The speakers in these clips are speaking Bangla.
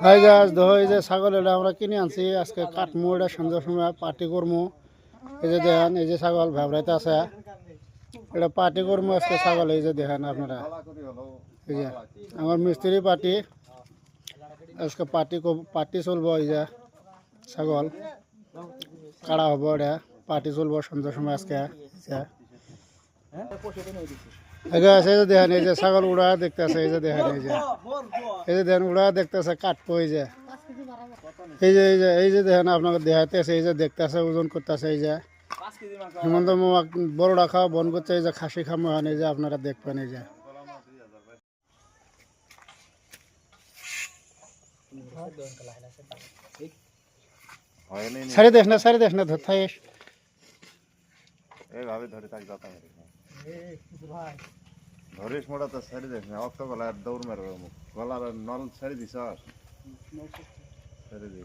হাই গাছ দেখো এই যে ছাগল এটা আমরা কিনে আনছি আজকে কাটমু এটা সন্ধ্যার সময় পার্টি করমু। এই যে দেখেন এই যে ছাগল ভেবরাইতে আছে এটা পার্টি করমু আজকে ছাগল এই যে দেখেন আপনারা এই যে আমার মিস্ত্রি পার্টি আজকে পার্টি চলবো এই যে ছাগল কাড়া হবো এটা পার্টি চলবো সন্ধ্যার সময় আজকে এই যে দেখেন এই যে ছাগল উড়া দেখতেছে এই যে দেখেন এই যে দেখেন উড়া দেখতেছে কাটবো এই যে দেখেন আপনাকে দেখাইতেছে এই যে দেখতেছে ওজন করতেছে এই যে হিমন্ত মামা বড়টা খাওয়া বন করছে এই যে খাসি খামো এই যে আপনারা দেখবেন এই যে সারি দেখ না ধর থাইস এইভাবে ধরে থাক যাতা ধরিস মোটা তো ছাড়ি দেখ না অক্ত গলার দৌড় মারবে মুখ গলার নল ছাড়ি দিস ছাড়ি দি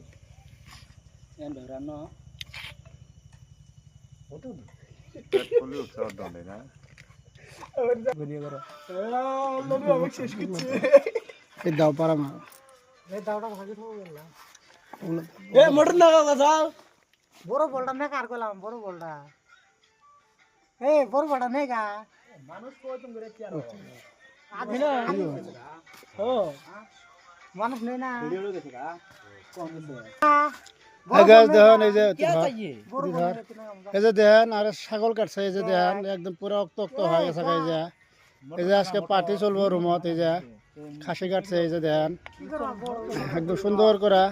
খুলি উঠছে ওর দণ্ডে না এই দাও পারা মা মোটর না বড় বলটা না কার করলাম বড় বলটা বড় বলটা নেই গা মানুষ মানুষ নেই না দেখেন এই যে দেখেন আর ছাগল কাটছে এই যে দেখেন একদম পুরো অক্ত হয়ে গেছে এই যে আজকে পার্টি চলবো রুমত এই যে খাসি কাটছে এই যে দেখেন একদম সুন্দর করে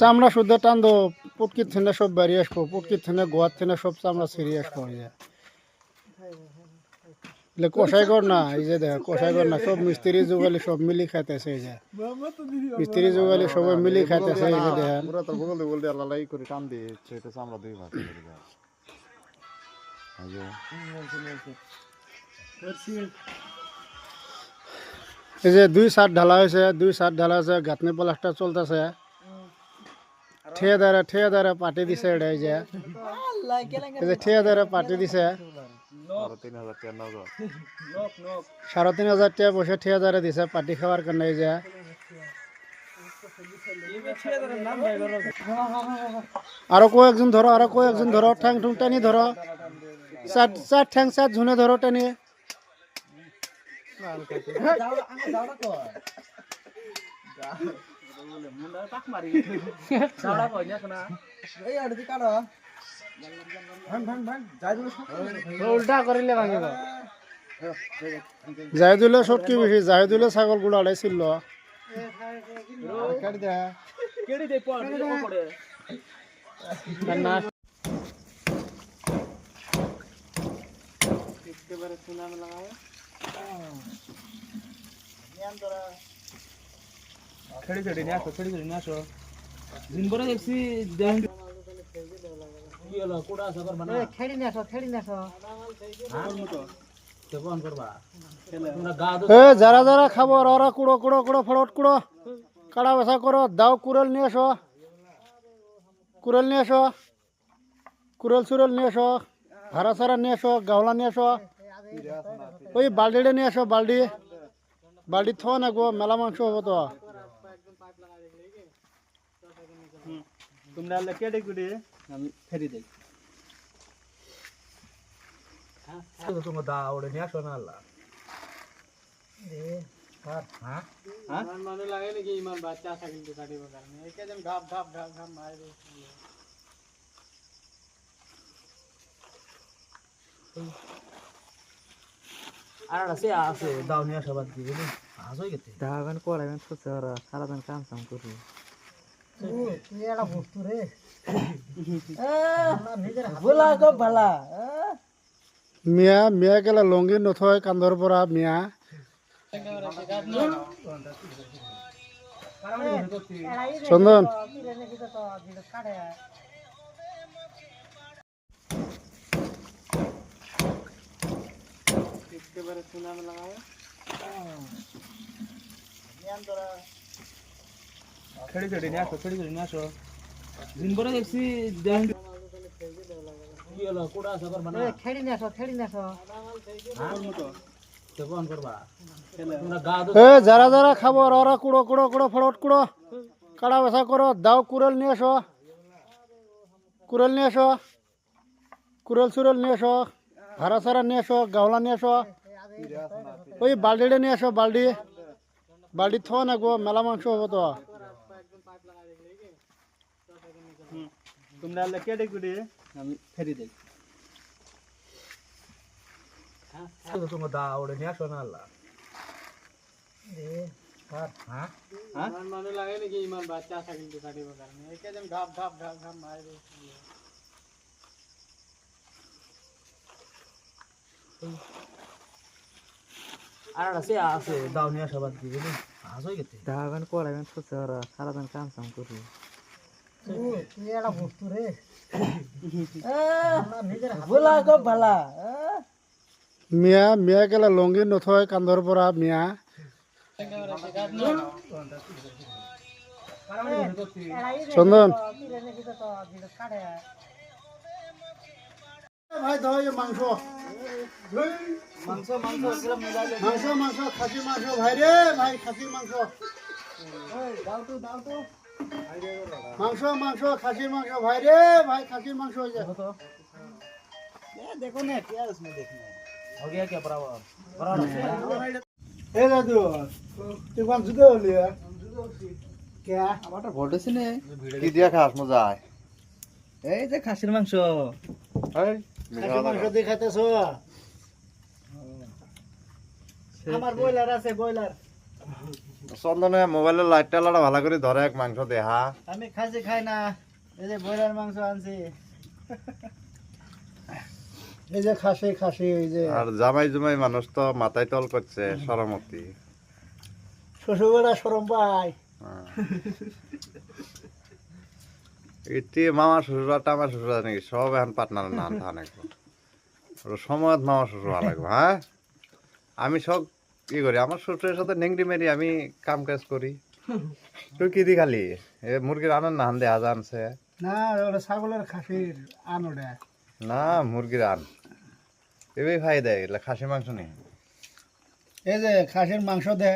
চামড়া শুদ্ধ টান দো পুটকির থেকে সব বেরিয়ে আসবো পুটকির থেকে গোয়ার থেকে সব চামড়া ছিঁড়িয়ে আসবো কষাই কর না এই যে দেখ কষাই কর না সব মিস্ত্রি যুগালি সব মিলি খাইতেছে এই যে মিস্ত্রি যুগালি সবাই মিলি খাইতেছে এই যে দেখেন এই যে দুই সাত ঢালা হয়েছে গাঁথনি প্লাস্টার চলতেছে ঠিয়াদারে পাটি দিছে এটা এই যে ঠিয়াদারে পাটি দিছে 3,500 টাকা বসে ঠিয়াদারে দিছে পাটি খাওয়ার কারণে এই যে আরো কয়েকজন ধরো ঠ্যাং ঠুং টানি ধরো চার ঠ্যাং চার ঝুনে ধরো টানিয়ে উল্টা করিলে ভাঙিব জাহিদুলে সটকি বেশি জাহিদুলে ছাগল গুলো আড়াইছিল খেড়ি নিয়ে আসো দিন পরে দেখছি যারা যারা খাবো ওরা কুড়ো ফড়ট কুড়ো কাড়া বেসা করো দাও কুড়েল নিয়ে আসো কুড়েল নিয়ে আসো ভাড়া সারা নিয়ে আসো গাওলা নিয়ে আসো ওই বালতিটা নিয়ে আসো বালতি থো না গো মেলা মাংস হবো তো তোমরা কেটে কুটে আমি ফেরি দেই তোমার দা ওড়ে নিয়ে আসো না আল্লাহ মানে লাগে নাকি ইমান বাচ্চা আসা কিন্তু কাটিব কারণে এই কেজন ঢাপ মারে আর আছে দাও নিয়ে আসো বাদ দিয়ে আজ হয়ে গেছে দাগান করাবেন সোচে ওরা সারাদিন কাম করবে মিয়া কেলা লঙ্গি নথয় কান্ধর পৰা মিয়া চন্দন খেড়ি নিয়ে আসো দিন পরে দেখছি খেড়ি নিয়ে আসো বহন করবা তোমরা গা দো যারা যারা খাবো ওরা কুড়ো কুড়ো কুড়ো ফটফট কুড়ো কাটা বেসা করো দাও কুড়েল নিয়ে এসো কুড়েল নিয়ে এসো কুড়েল সুরেল নিয়ে এসো ভাড়া সারা নিয়ে এসো গাওলা নিয়ে এসো ওই বালতিটা নিয়ে এসো বালতি থো না গো মেলা মাংস হবো তো তোমরা আল্লাহ কেটে কুটে আমি ফেরি দেই তোমরা দা ওড়ে নিয়ে আসো না আল্লাহ মানে লাগে নাকি ইমান বাচ্চা থাকলে তো কাটিব কারণে একে যেন ঘাপ ঘাপ ঘাপ ঘাপ মারে আর আছে দাও নিয়ে আসো বাদ দিয়ে বুঝলি আজ হয়ে গেছে দাগান করাবেন সচ্ছে ওরা সারাদিন কাম কাম করবে বলা গো ভালা মিয়া গেলে লঙ্গি নথয় কান্ধর পৰা মিয়া চন্দন ভাই ধর মাংস মাংস মাংস কিরম মিলাইলে মাংস মাংস খাসির মাংস ভাই রে ভাই খাসির মাংস মাংস মাংস খাসির মাংস ভাই রে ভাই খাসির মাংস হয়ে যায় देखो ना क्या उसमें देखना हो गया क्या बराबर बराबर এ দাদু তুই কোন জুতো হলি কে আমারটা ভোল্টেজ নেই কি দিয়া খাস মজায় এই যে খাসির মাংস এই খাসির মাংস দেখাইতেছ আমার বয়লার আছে বয়লার চন্দনে মোবাইলের লাইটটা লাড়া ভালো করে ধরে এক মাংস দেহা আমি খাসি খাই না এই যে বয়লার মাংস আনছি এই যে খাসি খাসি এই যে আর জামাই জুমাই মানুষ তো মাথায় তল করছে সরমতি শ্বশুরবেলা সরম পাই এটি মামা শ্বশুর আর টামা শ্বশুর নাকি সব এখন পার্টনার নাম থানে সময়ত মামা শ্বশুর ভালো লাগবে হ্যাঁ আমি সব কি করি আমার শ্বশুরের সাথে নেংটি মেরি আমি কাম কাজ করি তুই কি দি খালি এ মুরগির আনন্দ না হান দে আজ আনছে না ওটা ছাগলের খাসির আন ওটা না মুরগির আন এবার খাই দেয় খাসি মাংস নেই এই যে খাসির মাংস দেয়